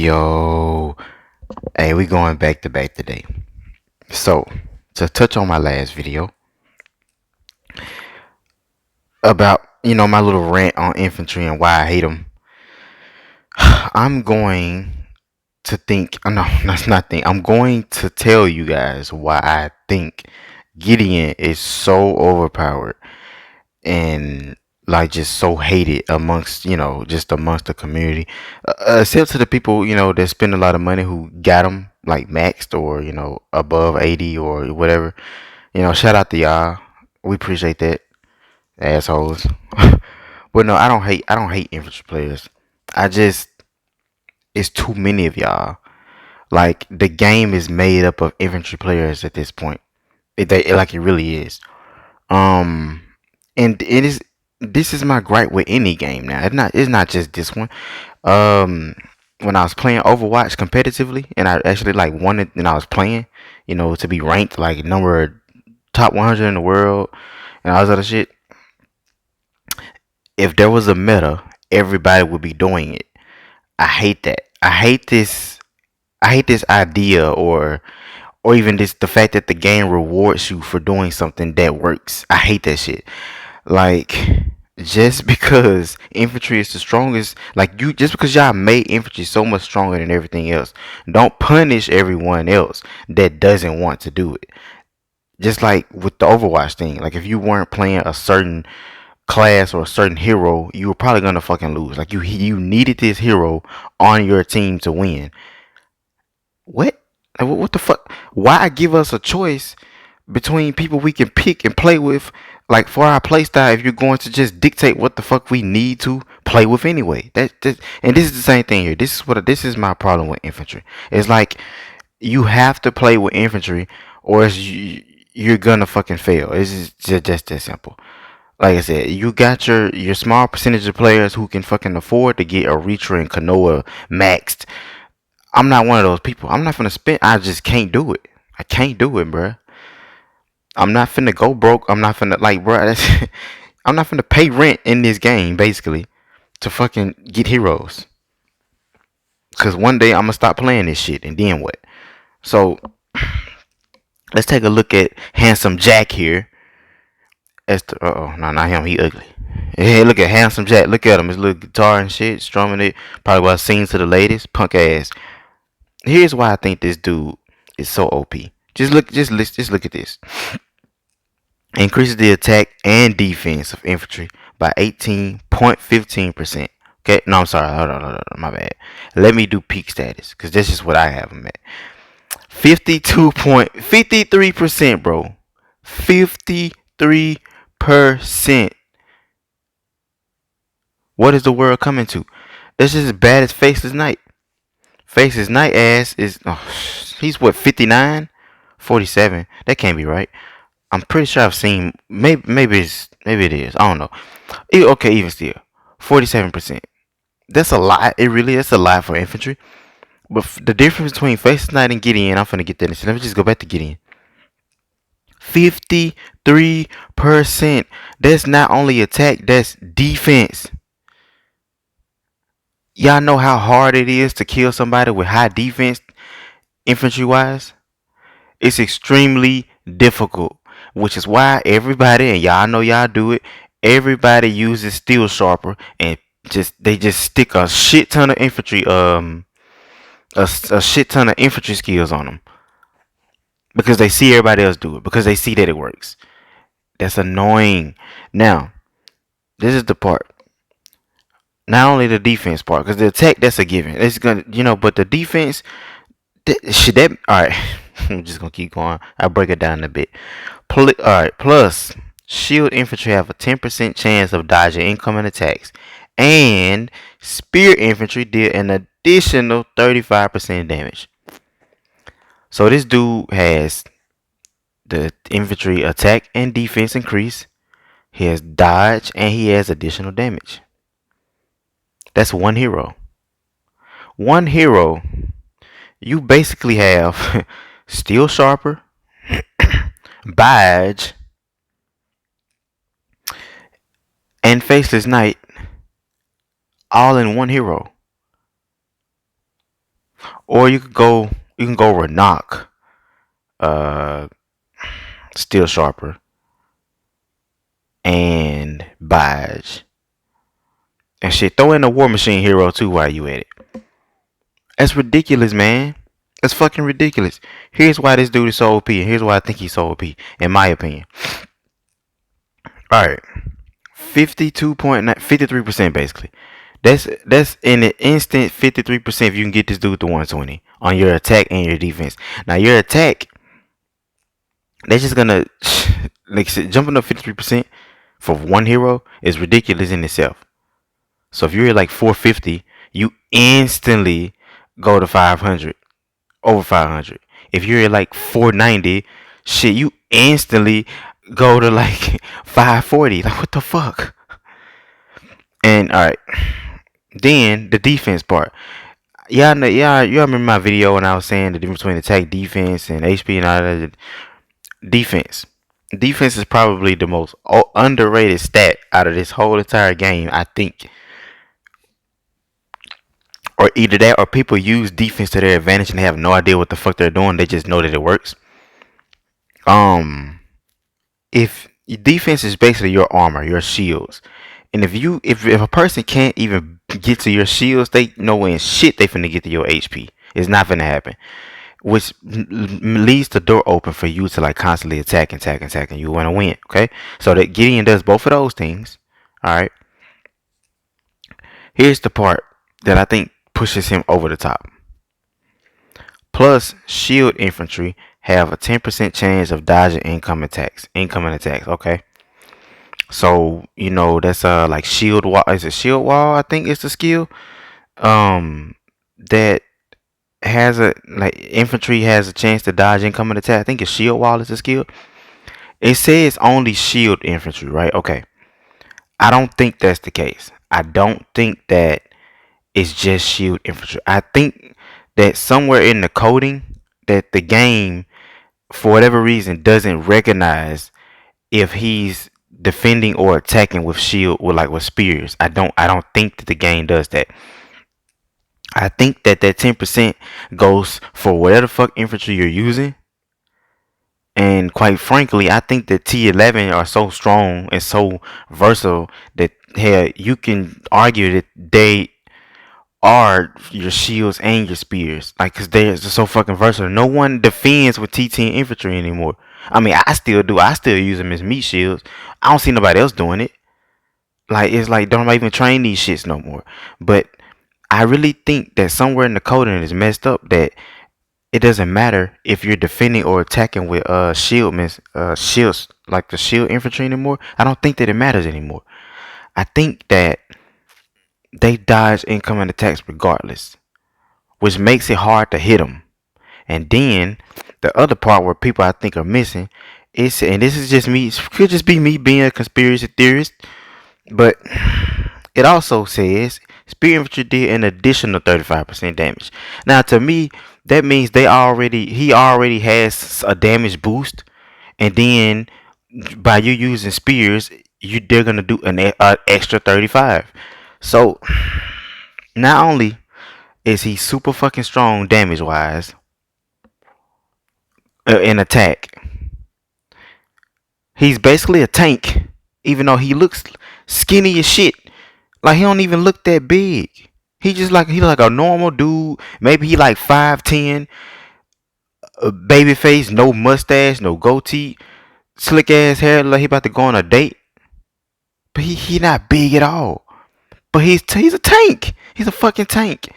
Yo, hey, we going back to back today. So, to touch on my last video about, my little rant on infantry and why I hate them, I'm going to think, no, that's not think, I'm going to tell you guys why I think Gideon is so overpowered and like just so hated amongst, just amongst the community, except to the people, that spend a lot of money who got him like maxed or, above 80 or whatever. Shout out to y'all. We appreciate that, assholes. But no, I don't hate infantry players. I just it's too many of y'all. Like the game is made up of infantry players at this point. Like it really is. Um, and it is. This is my gripe with any game now. It's not just this one. Um, when I was playing Overwatch competitively, and I actually like wanted, and I was playing, to be ranked like number top 100 in the world and all this other shit. If there was a meta, everybody would be doing it. I hate that. I hate this idea or even this the fact that the game rewards you for doing something that works. I hate that shit. Like just because infantry is the strongest, like you just because y'all made infantry so much stronger than everything else, don't punish everyone else that doesn't want to do it. Just like with the Overwatch thing, like if you weren't playing a certain class or a certain hero, you were probably gonna fucking lose. Like you needed this hero on your team to win. What? Like, what the fuck? Why give us a choice between people we can pick and play with, like for our playstyle, if you're going to just dictate what the fuck we need to play with anyway? And this is the same thing here. This is my problem with infantry. It's like you have to play with infantry, or else you're gonna fucking fail. It's just that simple. Like I said, you got your small percentage of players who can fucking afford to get a Reacher and Kanoa maxed. I'm not one of those people. I'm not gonna spend. I just can't do it. I can't do it, bruh. I'm not finna go broke. I'm not finna like, bruh. I'm not finna pay rent in this game, basically, to fucking get heroes. Cause one day I'm gonna stop playing this shit, and then what? So let's take a look at Handsome Jack here. Oh, no, not him. He ugly. Hey, look at Handsome Jack. Look at him. His little guitar and shit, strumming it. Probably what I sing to the ladies. Punk ass. Here's why I think this dude is so OP. Just look at this. Increases the attack and defense of infantry by 18.15%. Okay, no, I'm sorry. Hold on, my bad. Let me do peak status, cause this is what I have him at. 52.53%, bro. 53%. What is the world coming to? This is as bad as Faceless Knight. Faceless Knight ass is he's what 59, 47. That can't be right. I'm pretty sure I've seen maybe it is. I don't know. Okay, even still, 47%. That's a lot. It really is a lot for infantry. But the difference between Faceless Knight and Gideon, I'm finna get that. Let me just go back to Gideon. 53%. That's not only attack, that's defense. Y'all know how hard it is to kill somebody with high defense, infantry wise? It's extremely difficult, which is why everybody, and y'all know y'all do it, everybody uses Steel Sharper and they just stick a shit ton of infantry, a shit ton of infantry skills on them because they see everybody else do it, because they see that it works. That's annoying. Now, this is the part. Not only the defense part, because the attack, that's a given. It's gonna, but the defense, should that, all right. I'm just gonna keep going. I'll break it down a bit. All right. Plus, shield infantry have a 10% chance of dodging incoming attacks, and spear infantry did an additional 35% damage. So this dude has the infantry attack and defense increase. He has dodge and he has additional damage. That's one hero. One hero. You basically have Steel Sharper, Badge, and Faceless Knight all in one hero. Or you can go Renok, uh, Steel Sharper, and Baj. And shit, throw in a War Machine hero too while you at it. That's ridiculous, man. That's fucking ridiculous. Here's why this dude is so OP, and here's why I think he's so OP, in my opinion. Alright. 53% basically. That's in an instant 53% if you can get this dude to 120 on your attack and your defense. Now your attack, that's just gonna like jumping up 53% for one hero is ridiculous in itself. So if you're at like 450, you instantly go to 500, over 500. If you're at like 490, shit, you instantly go to like 540. Like what the fuck? And all right, then the defense part. Yeah, you remember my video when I was saying the difference between attack, defense, and HP and all that. Defense. Defense is probably the most underrated stat out of this whole entire game, I think. Or either that, or people use defense to their advantage and they have no idea what the fuck they're doing. They just know that it works. If defense is basically your armor, your shields, and if a person can't even get to your shields, they know when shit they finna get to your HP. It's not finna happen, which leaves the door open for you to like constantly attack, and you want to win. Okay, so that Gideon does both of those things. All right. Here's the part that I think pushes him over the top. Plus, shield infantry have a 10% chance of dodging incoming attacks. Okay. So you know that's like shield wall. Is it shield wall? I think it's the skill. That has a like infantry has a chance to dodge incoming attack. I think it's shield wall is the skill. It says only shield infantry, right? Okay. I don't think that's the case. I don't think that it's just shield infantry. I think that somewhere in the coding that the game, for whatever reason, doesn't recognize if he's defending or attacking with shield with spears. I don't think that the game does that. I think that 10% goes for whatever the fuck infantry you're using. And quite frankly, I think that T11 are so strong and so versatile that hell, you can argue that they are your shields and your spears. Like, cause they're just so fucking versatile. No one defends with T10 infantry anymore. I mean, I still do. I still use them as meat shields. I don't see nobody else doing it. Like, it's like, don't even train these shits no more. But I really think that somewhere in the coding is messed up that it doesn't matter if you're defending or attacking with shields like the shield infantry anymore. I don't think that it matters anymore. I think that they dodge incoming attacks regardless, which makes it hard to hit them. And then the other part where people I think are missing is, and this is just me, could just be me being a conspiracy theorist, but it also says spear infantry did an additional 35% damage. Now to me, that means he already has a damage boost, and then by you using spears, they're gonna do an extra 35. So not only is he super fucking strong damage wise in attack, he's basically a tank, even though he looks skinny as shit. Like he don't even look that big. He's like a normal dude. Maybe he like 5'10", baby face, no mustache, no goatee, slick ass hair, like he about to go on a date. But he not big at all. But he's a tank. He's a fucking tank.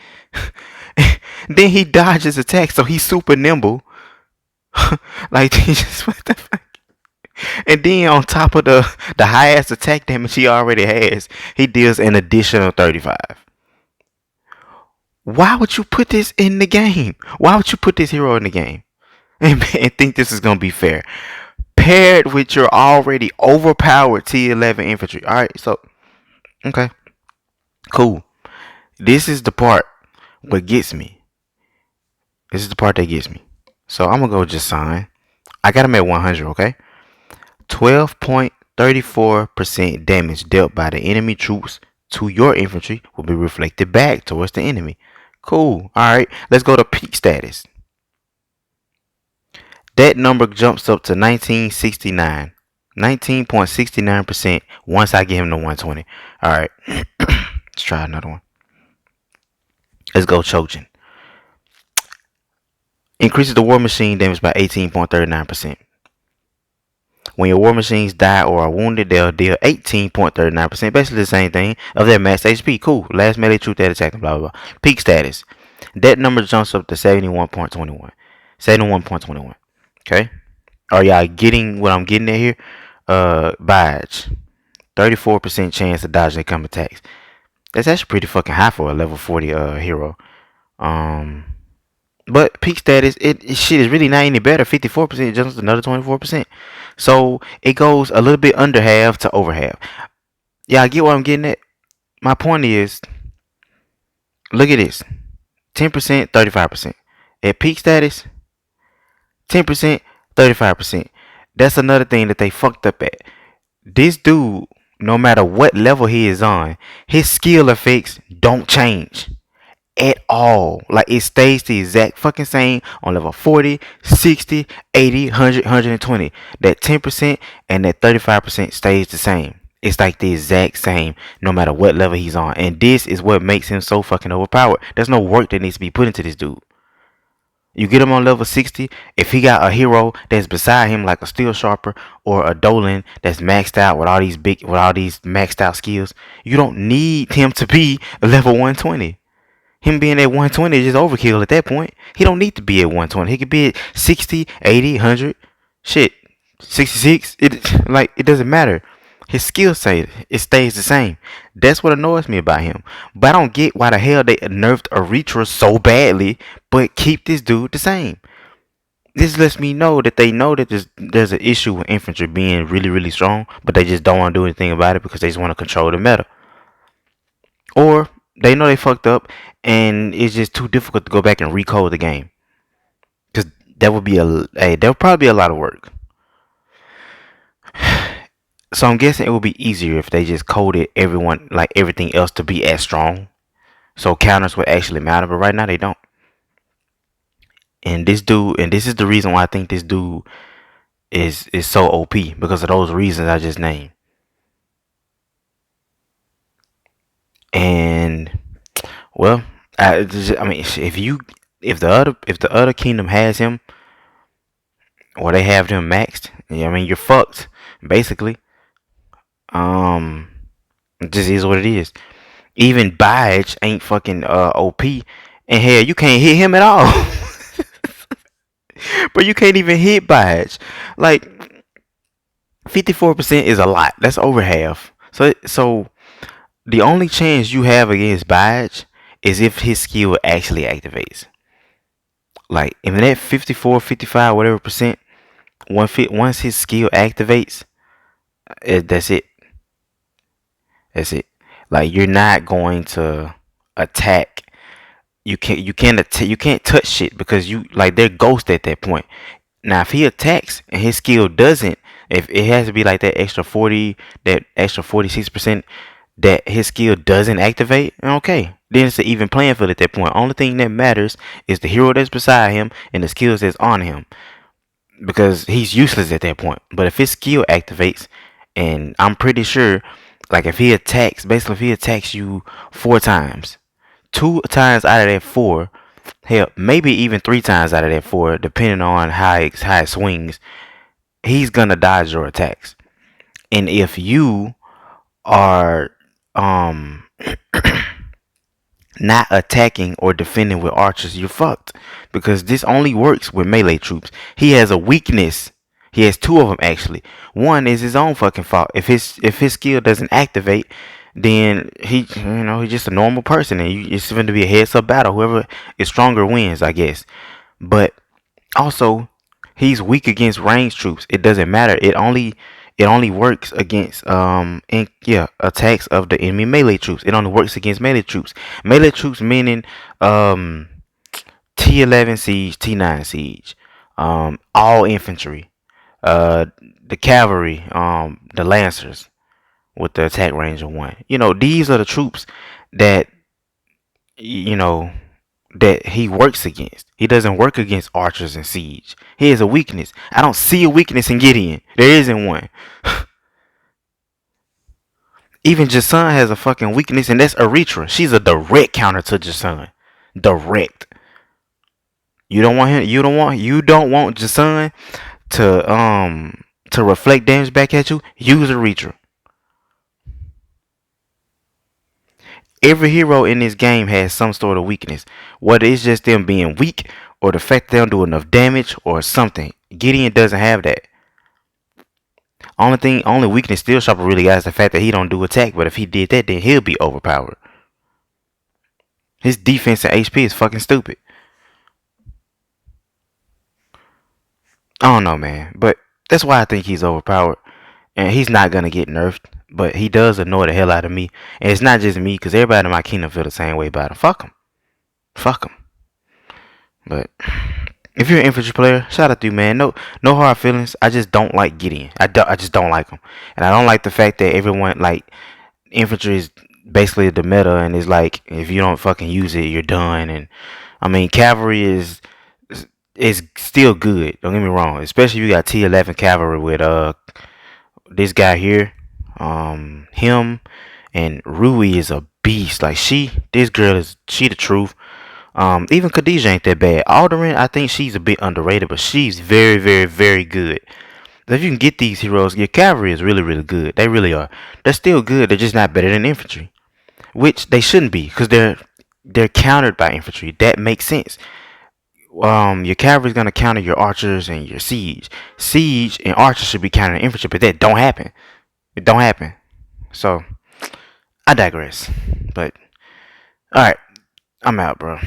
Then he dodges attacks, so he's super nimble. Like he just what the fuck. And then on top of the highest attack damage he already has, he deals an additional 35. Why would you put this in the game? Why would you put this hero in the game and think this is gonna be fair? Paired with your already overpowered T11 infantry. All right, so okay, cool. This is the part what gets me. This is the part that gets me. So I'm gonna go just sign. I got him at 100. Okay. 12.34% damage dealt by the enemy troops to your infantry will be reflected back towards the enemy. Cool. All right. Let's go to peak status. That number jumps up to 1969. 19.69% once I get him to 120. All right. Let's try another one. Let's go Chojin. Increases the war machine damage by 18.39%. When your war machines die or are wounded, they'll deal 18.39%, basically the same thing, of their max HP. Cool. Last melee troop that attacked them, blah, blah, blah. Peak status. That number jumps up to 71.21. 71.21. Okay? Are y'all getting what I'm getting at here? Badge. 34% chance of dodging incoming attacks. That's actually pretty fucking high for a level 40 hero. But peak status, it shit is really not any better. 54% jumps to another 24%. So it goes a little bit under half to over half. Y'all get what I'm getting at? My point is, look at this. 10%, 35%. At peak status, 10%, 35%. That's another thing that they fucked up at. This dude, no matter what level he is on, his skill effects don't change at all. Like it stays the exact fucking same on level 40, 60, 80, 100, 120. That 10% and that 35% stays the same. It's like the exact same no matter what level he's on. And this is what makes him so fucking overpowered. There's no work that needs to be put into this dude. You get him on level 60. If he got a hero that's beside him, like a Steel Sharper or a Dolan that's maxed out with all these maxed out skills, you don't need him to be level 120. Him being at 120 is just overkill at that point. He don't need to be at 120. He could be at 60, 80, 100, shit, 66. It doesn't matter. His skill set, it stays the same. That's what annoys me about him. But I don't get why the hell they nerfed Elytra so badly, but keep this dude the same. This lets me know that they know that there's an issue with infantry being really, really strong, but they just don't want to do anything about it because they just want to control the meta. Or they know they fucked up and it's just too difficult to go back and recode the game. Because that would be that would probably be a lot of work. So I'm guessing it would be easier if they just coded everything else to be as strong. So counters would actually matter, but right now they don't. And this is the reason why I think this dude is so OP, because of those reasons I just named. And well, I mean, if the other kingdom has him, or they have him maxed, I mean, you're fucked basically. It just is what it is. Even Badge ain't fucking OP, and hell, you can't hit him at all. But you can't even hit Badge. Like 54% is a lot. That's over half. So the only chance you have against Badge is if his skill actually activates. Like if that 54, 55, whatever percent, once his skill activates, that's it. That's it. Like you're not going to attack. You can't touch shit because they're ghost at that point. Now if he attacks and his skill doesn't, if it has to be like that extra 46% that his skill doesn't activate, okay. Then it's an even playing field at that point. Only thing that matters is the hero that's beside him and the skills that's on him. Because he's useless at that point. But if his skill activates, and I'm pretty sure, like if he attacks you 4 times, 2 times out of that 4, hell, maybe even 3 times out of that 4, depending on how it swings, he's gonna dodge your attacks. And if you are not attacking or defending with archers, you're fucked. Because this only works with melee troops. He has a weakness. He has 2 of them actually. One is his own fucking fault. If his skill doesn't activate, then he's just a normal person, and it's going to be a heads up battle. Whoever is stronger wins, I guess. But also, he's weak against ranged troops. It doesn't matter. It only works against attacks of the enemy melee troops. It only works against melee troops. Melee troops meaning T11 siege, T9 siege, all infantry, the cavalry, the lancers with the attack range of 1. These are the troops that you know that he works against. He doesn't work against archers and siege. He has a weakness. I don't see a weakness in Gideon. There isn't one. Even Jason has a fucking weakness, and that's Erythra. She's a direct counter to Jason. Direct. You don't want him. You don't want Jason to reflect damage back at you. Use Erythra. Every hero in this game has some sort of weakness. Whether it's just them being weak or the fact they don't do enough damage or something. Gideon doesn't have that. Only weakness Steel Sharper really got is the fact that he don't do attack. But if he did that, then he'll be overpowered. His defense and HP is fucking stupid. I don't know, man. But that's why I think he's overpowered. And he's not gonna get nerfed. But he does annoy the hell out of me. And it's not just me, because everybody in my kingdom feel the same way about him. Fuck him. Fuck him. But if you're an infantry player, shout out to you, man. No hard feelings. I just don't like Gideon. I just don't like him. And I don't like the fact that everyone, like, infantry is basically the meta, and it's like, if you don't fucking use it, you're done. And I mean, cavalry is still good. Don't get me wrong. Especially if you got T11 cavalry with this guy here, him, and Rui is a beast. Like, this girl is she the truth. Even Khadijah ain't that bad. Alderaan, I think she's a bit underrated, but she's very, very, very good. If you can get these heroes, your cavalry is really, really good. They really are. They're still good. They're just not better than infantry, which they shouldn't be, because they're countered by infantry. That makes sense. Your cavalry is gonna counter your archers and your siege. Siege and archers should be countering infantry, but that don't happen. It don't happen. So I digress. But all right, I'm out, bro.